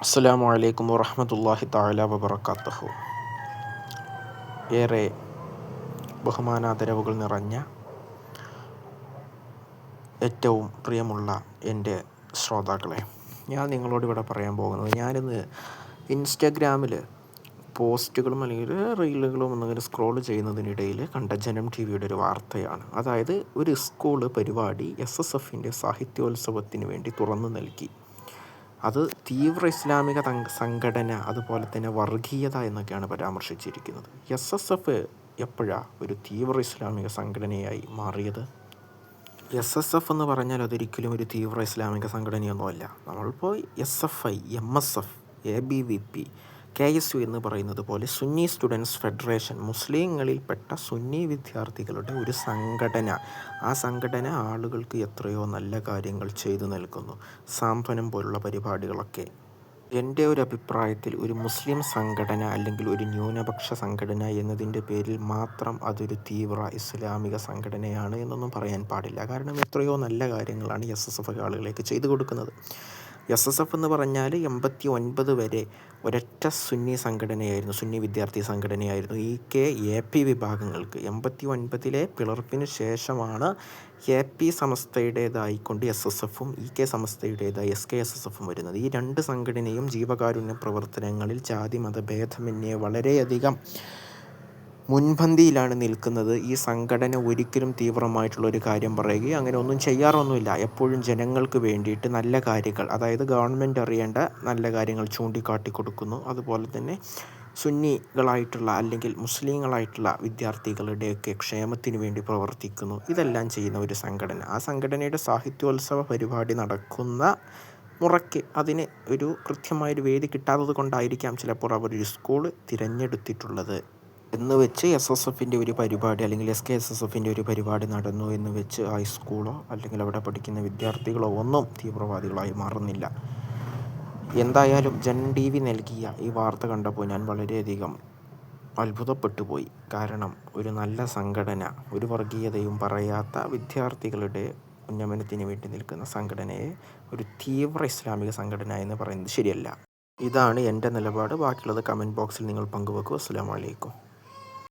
അസ്സലാമു അലൈക്കും വറഹ്മത്തുള്ളാഹി തആല വബറകാതുഹു. ഏറെ ബഹുമാനാദരവുകൾ നിറഞ്ഞ ഏറ്റവും പ്രിയമുള്ള എൻ്റെ ശ്രോതാക്കളെ, ഞാൻ നിങ്ങളോട് ഇവിടെ പറയാൻ പോകുന്നത്, ഞാനിന്ന് ഇൻസ്റ്റഗ്രാമിൽ പോസ്റ്റുകളും അല്ലെങ്കിൽ റീലുകളും ഒന്നിങ്ങനെ സ്ക്രോൾ ചെയ്യുന്നതിനിടയിൽ കണ്ട ജനം ടി വിയുടെ ഒരു വാർത്തയാണ്. അതായത് ഒരു സ്കൂൾ പരിപാടി SSFൻ്റെ സാഹിത്യോത്സവത്തിന് വേണ്ടി തുറന്നു നൽകി. അത് തീവ്ര ഇസ്ലാമിക സംഘടന, അതുപോലെ തന്നെ വർഗീയത എന്നൊക്കെയാണ് പരാമർശിച്ചിരിക്കുന്നത്. SSF എപ്പോഴാണ് ഒരു തീവ്ര ഇസ്ലാമിക സംഘടനയായി മാറിയത്? SSF എന്ന് പറഞ്ഞാൽ അതൊരിക്കലും ഒരു തീവ്ര ഇസ്ലാമിക സംഘടനയൊന്നുമല്ല. നമ്മളിപ്പോൾ SFI, MSF, ABVP, KSU എന്ന് പറയുന്നത് പോലെ സുന്നി സ്റ്റുഡൻസ് ഫെഡറേഷൻ, മുസ്ലിങ്ങളിൽപ്പെട്ട സുന്നി വിദ്യാർത്ഥികളുടെ ഒരു സംഘടന. ആ സംഘടന ആളുകൾക്ക് എത്രയോ നല്ല കാര്യങ്ങൾ ചെയ്തു നൽകുന്നു. സാന്ത്വനം പോലുള്ള പരിപാടികളൊക്കെ. എൻ്റെ ഒരു അഭിപ്രായത്തിൽ ഒരു മുസ്ലിം സംഘടന അല്ലെങ്കിൽ ഒരു ന്യൂനപക്ഷ സംഘടന എന്നതിൻ്റെ പേരിൽ മാത്രം അതൊരു തീവ്ര ഇസ്ലാമിക സംഘടനയാണ് എന്നൊന്നും പറയാൻ പാടില്ല. കാരണം എത്രയോ നല്ല കാര്യങ്ങളാണ് SSF ആളുകളേക്ക് ചെയ്തു കൊടുക്കുന്നത്. SSF എന്ന് പറഞ്ഞാൽ 89 വരെ ഒരൊറ്റ സുന്നി സംഘടനയായിരുന്നു, സുന്നി വിദ്യാർത്ഥി സംഘടനയായിരുന്നു. AK വിഭാഗങ്ങൾക്ക് 89 പിളർപ്പിന് ശേഷമാണ് AP സമസ്തയുടേതായിക്കൊണ്ട് SSFും EK സമസ്തയുടേതായി SKSSFും വരുന്നത്. ഈ രണ്ട് സംഘടനയും ജീവകാരുണ്യ പ്രവർത്തനങ്ങളിൽ ജാതി മതഭേദമന്യേ വളരെയധികം മുൻപന്തിയിലാണ് നിൽക്കുന്നത്. ഈ സംഘടന ഒരിക്കലും തീവ്രമായിട്ടുള്ളൊരു കാര്യം പറയുകയോ അങ്ങനെ ഒന്നും ചെയ്യാറൊന്നുമില്ല. എപ്പോഴും ജനങ്ങൾക്ക് വേണ്ടിയിട്ട് നല്ല കാര്യങ്ങൾ, അതായത് ഗവൺമെൻറ് അറിയേണ്ട നല്ല കാര്യങ്ങൾ ചൂണ്ടിക്കാട്ടി കൊടുക്കുന്നു. അതുപോലെ തന്നെ സുന്നികളായിട്ടുള്ള അല്ലെങ്കിൽ മുസ്ലിങ്ങളായിട്ടുള്ള വിദ്യാർത്ഥികളുടെയൊക്കെ ക്ഷേമത്തിന് വേണ്ടി പ്രവർത്തിക്കുന്നു. ഇതെല്ലാം ചെയ്യുന്ന ഒരു സംഘടന. ആ സംഘടനയുടെ സാഹിത്യോത്സവ പരിപാടി നടക്കുന്ന മുറയ്ക്ക് അതിന് ഒരു കൃത്യമായൊരു വേദി കിട്ടാത്തത് കൊണ്ടായിരിക്കാം ചിലപ്പോൾ അവരൊരു സ്കൂൾ തിരഞ്ഞെടുത്തിട്ടുള്ളത്. എന്ന് വെച്ച് SSFൻ്റെ ഒരു പരിപാടി അല്ലെങ്കിൽ SKSSFൻ്റെ ഒരു പരിപാടി നടന്നു എന്ന് വെച്ച് ആ സ്കൂളോ അല്ലെങ്കിൽ അവിടെ പഠിക്കുന്ന വിദ്യാർത്ഥികളോ ഒന്നും തീവ്രവാദികളായി മാറുന്നില്ല. എന്തായാലും ജനം TV നൽകിയ ഈ വാർത്ത കണ്ടപ്പോൾ ഞാൻ വളരെയധികം അത്ഭുതപ്പെട്ടു പോയി. കാരണം ഒരു നല്ല സംഘടന, ഒരു വർഗീയതയും പറയാത്ത വിദ്യാർത്ഥികളുടെ ഉന്നമനത്തിന് വേണ്ടി നിൽക്കുന്ന സംഘടനയെ ഒരു തീവ്ര ഇസ്ലാമിക സംഘടന എന്ന് പറയുന്നത് ശരിയല്ല. ഇതാണ് എൻ്റെ നിലപാട്. ബാക്കിയുള്ളത് കമൻറ്റ് ബോക്സിൽ നിങ്ങൾ പങ്കുവെക്കൂ. അസ്സലാമു അലൈക്കും.